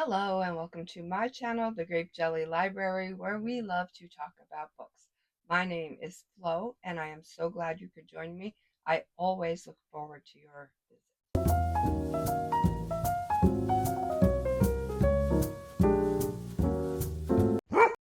Hello and welcome to my channel, The Grape Jelly Library, where we love to talk about books. My name is Flo and I am so glad you could join me. I always look forward to your visit.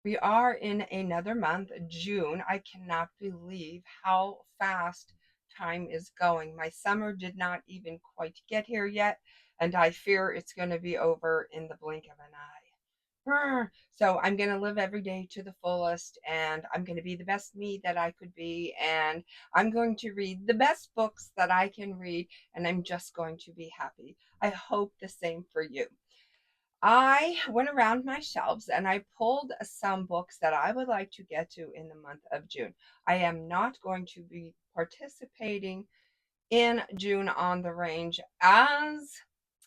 We are in another month, June. I cannot believe how fast time is going. My summer did not even quite get here yet, and I fear it's going to be over in the blink of an eye. So I'm going to live every day to the fullest, and I'm going to be the best me that I could be, and I'm going to read the best books that I can read, and I'm just going to be happy. I hope the same for you. I went around my shelves and I pulled some books that I would like to get to in the month of June. I am not going to be participating in June on the range, as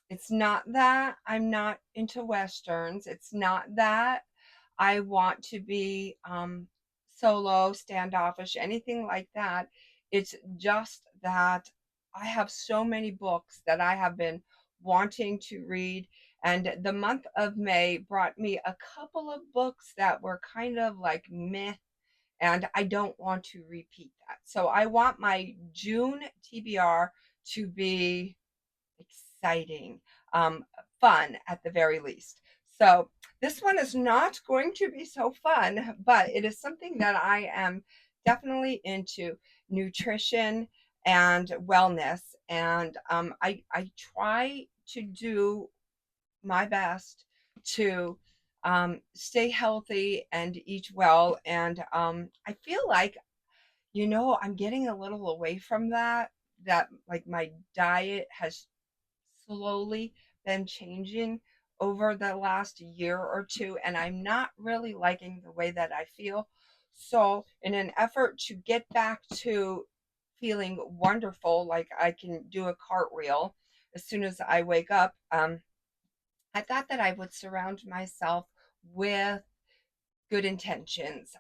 it's not that I'm not into Westerns. It's not that I want to be solo, standoffish, anything like that. It's just that I have so many books that I have been wanting to read. And the month of May brought me a couple of books that were kind of like meh, and I don't want to repeat that. So I want my June TBR to be exciting, fun at the very least. So this one is not going to be so fun, but it is something that I am definitely into: nutrition and wellness. And I try to do my best to stay healthy and eat well. And I feel like, I'm getting a little away from that like my diet has slowly been changing over the last year or two, and I'm not really liking the way that I feel. So, in an effort to get back to feeling wonderful, like I can do a cartwheel as soon as I wake up, I thought that I would surround myself with good intentions.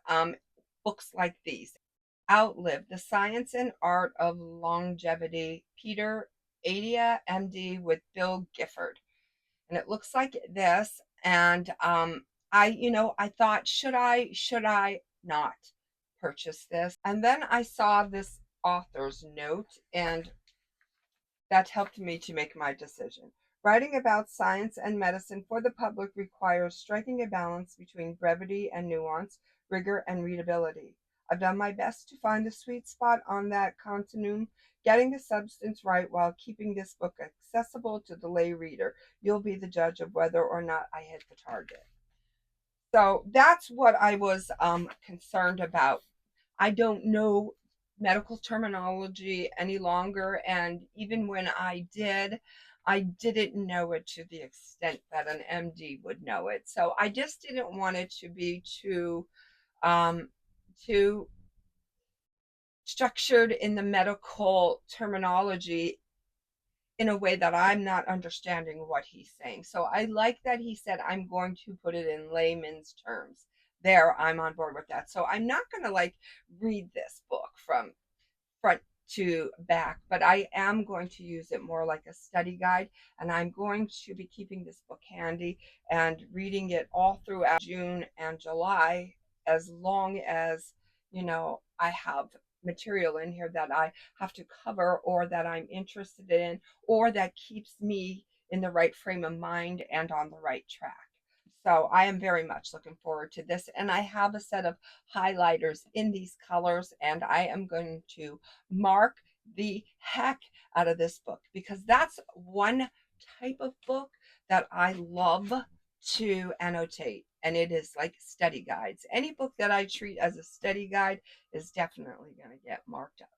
Books like these: Outlive: The Science and Art of Longevity, Peter Attia, MD, with Bill Gifford. And it looks like this. And I thought, should I not purchase this? And then I saw this author's note, and that helped me to make my decision. Writing about science and medicine for the public requires striking a balance between brevity and nuance, rigor and readability. I've done my best to find the sweet spot on that continuum, getting the substance right while keeping this book accessible to the lay reader. You'll be the judge of whether or not I hit the target. So that's what I was concerned about. I don't know medical terminology any longer, and even when I did, I didn't know it to the extent that an MD would know it. So I just didn't want it to be um, too structured in the medical terminology in a way that I'm not understanding what he's saying. So I like that he said, I'm going to put it in layman's terms. There, I'm on board with that. So I'm not going to like read this book from front to back, but I am going to use it more like a study guide. And I'm going to be keeping this book handy and reading it all throughout June and July, as long as, I have material in here that I have to cover, or that I'm interested in, or that keeps me in the right frame of mind and on the right track. So I am very much looking forward to this. And I have a set of highlighters in these colors, and I am going to mark the heck out of this book, because that's one type of book that I love to annotate. And it is like study guides. Any book that I treat as a study guide is definitely going to get marked up.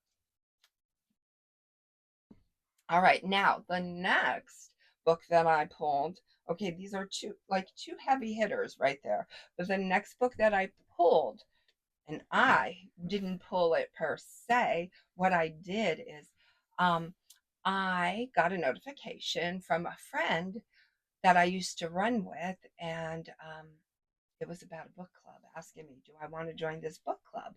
All right, now the next book that I pulled, okay, these are two heavy hitters right there. But the next book that I pulled, and I didn't pull it per se, what I did is I got a notification from a friend that I used to run with, and it was about a book club, asking me, do I want to join this book club?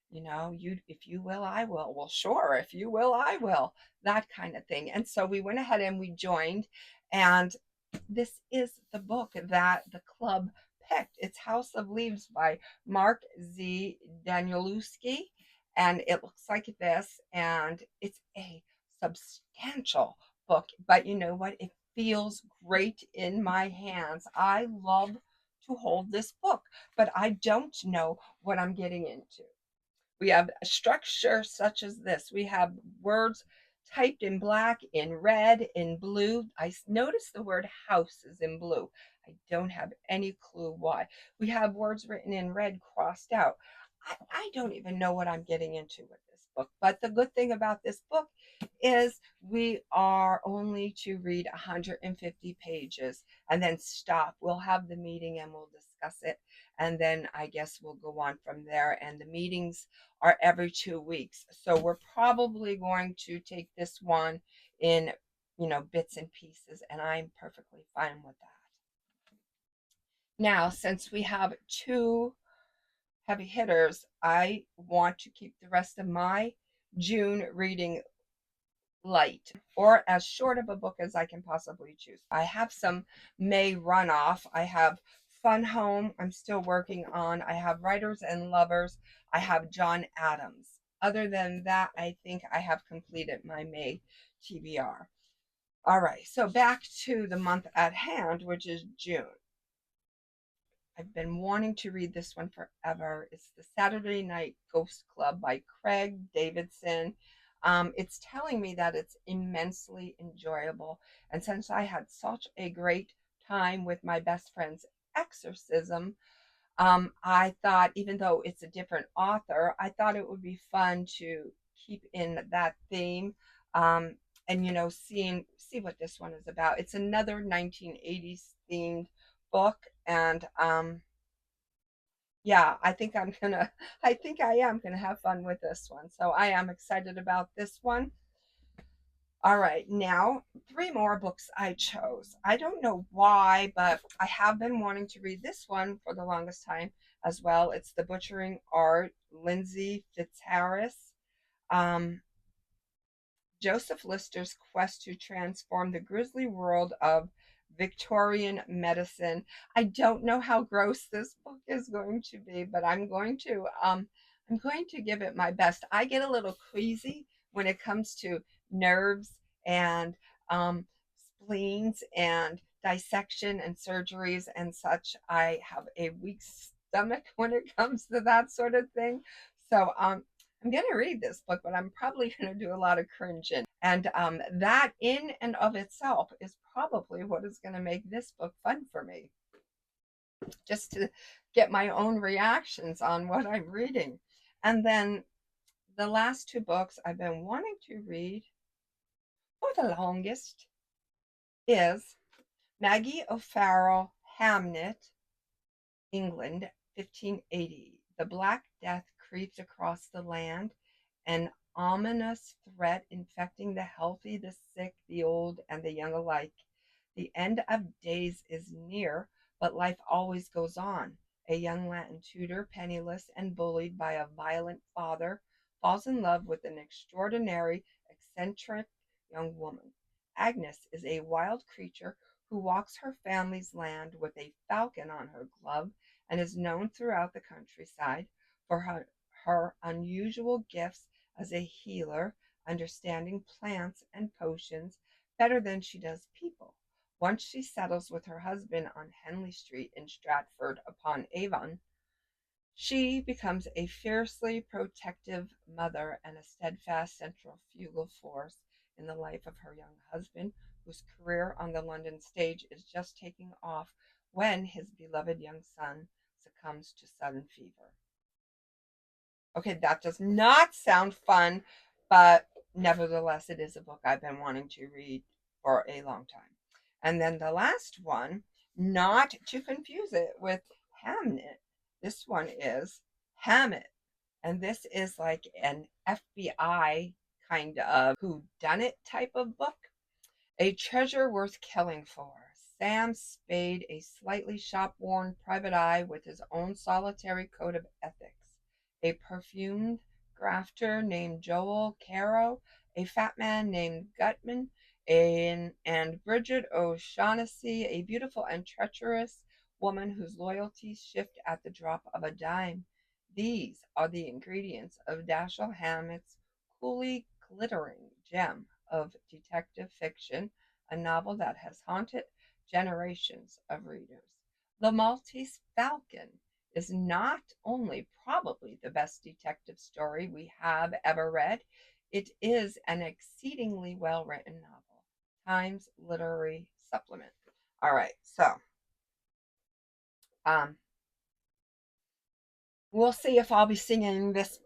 If you will, I will. Well, sure, if you will, I will. That kind of thing. And so we went ahead and we joined, and this is the book that the club picked. It's House of Leaves by Mark Z. Danielewski, and it looks like this, and it's a substantial book. But you know what? It feels great in my hands. I love to hold this book, but I don't know what I'm getting into. We have a structure such as this. We have words typed in black, in red, in blue. I notice the word house is in blue. I don't have any clue why. We have words written in red crossed out. I don't even know what I'm getting into with this book. But the good thing about this book is we are only to read 150 pages and then stop. We'll have the meeting and we'll discuss it. And then I guess we'll go on from there. And the meetings are every 2 weeks. So we're probably going to take this one in, bits and pieces, and I'm perfectly fine with that. Now, since we have two heavy hitters, I want to keep the rest of my June reading light or as short of a book as I can possibly choose. I have some May runoff. I have Fun Home, I'm still working on. I have Writers and Lovers. I have John Adams. Other than that, I think I have completed my May TBR. All right, so back to the month at hand, which is June. I've been wanting to read this one forever. It's The Saturday Night Ghost Club by Craig Davidson. It's telling me that it's immensely enjoyable. And since I had such a great time with my best friend's exorcism, I thought, even though it's a different author, I thought it would be fun to keep in that theme. And see what this one is about. It's another 1980s themed book, and yeah, I think I am gonna have fun with this one. So I am excited about this one. All right, now three more books I chose. I don't know why, but I have been wanting to read this one for the longest time as well. It's The Butchering Art, Lindsey Fitzharris. Um, Joseph Lister's quest to transform the grisly world of Victorian medicine. I don't know how gross this book is going to be, but I'm going to give it my best. I get a little queasy when it comes to nerves and um, spleens and dissection and surgeries and such. I have a weak stomach when it comes to that sort of thing. So I'm going to read this book, but I'm probably going to do a lot of cringing. And that in and of itself is probably what is going to make this book fun for me, just to get my own reactions on what I'm reading. And then the last two books I've been wanting to read for the longest is Maggie O'Farrell, Hamnet, England, 1580. The Black Death creeps across the land, an ominous threat infecting the healthy, the sick, the old, and the young alike. The end of days is near, but life always goes on. A young Latin tutor, penniless and bullied by a violent father, falls in love with an extraordinary, eccentric young woman. Agnes is a wild creature who walks her family's land with a falcon on her glove and is known throughout the countryside for her unusual gifts as a healer, understanding plants and potions better than she does people. Once she settles with her husband on Henley Street in Stratford upon Avon, she becomes a fiercely protective mother and a steadfast centrifugal force in the life of her young husband, whose career on the London stage is just taking off when his beloved young son succumbs to sudden fever. Okay, that does not sound fun, but nevertheless, it is a book I've been wanting to read for a long time. And then the last one, not to confuse it with Hamnet, this one is Hammett. And this is like an FBI kind of whodunit type of book. A treasure worth killing for. Sam Spade, a slightly shop-worn private eye with his own solitary code of ethics. A perfumed grafter named Joel Caro, a fat man named Gutman, And Bridget O'Shaughnessy, a beautiful and treacherous woman whose loyalties shift at the drop of a dime. These are the ingredients of Dashiell Hammett's coolly glittering gem of detective fiction, a novel that has haunted generations of readers. The Maltese Falcon is not only probably the best detective story we have ever read, it is an exceedingly well written novel. Times Literary Supplement. All right, so um, we'll see if I'll be singing this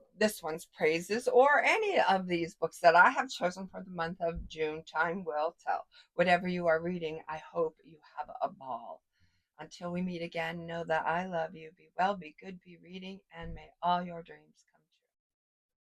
one's praises or any of these books that I have chosen for the month of June. Time will tell. Whatever you are reading, I hope you have a ball. Until we meet again, know that I love you. Be well, be good, be reading, and may all your dreams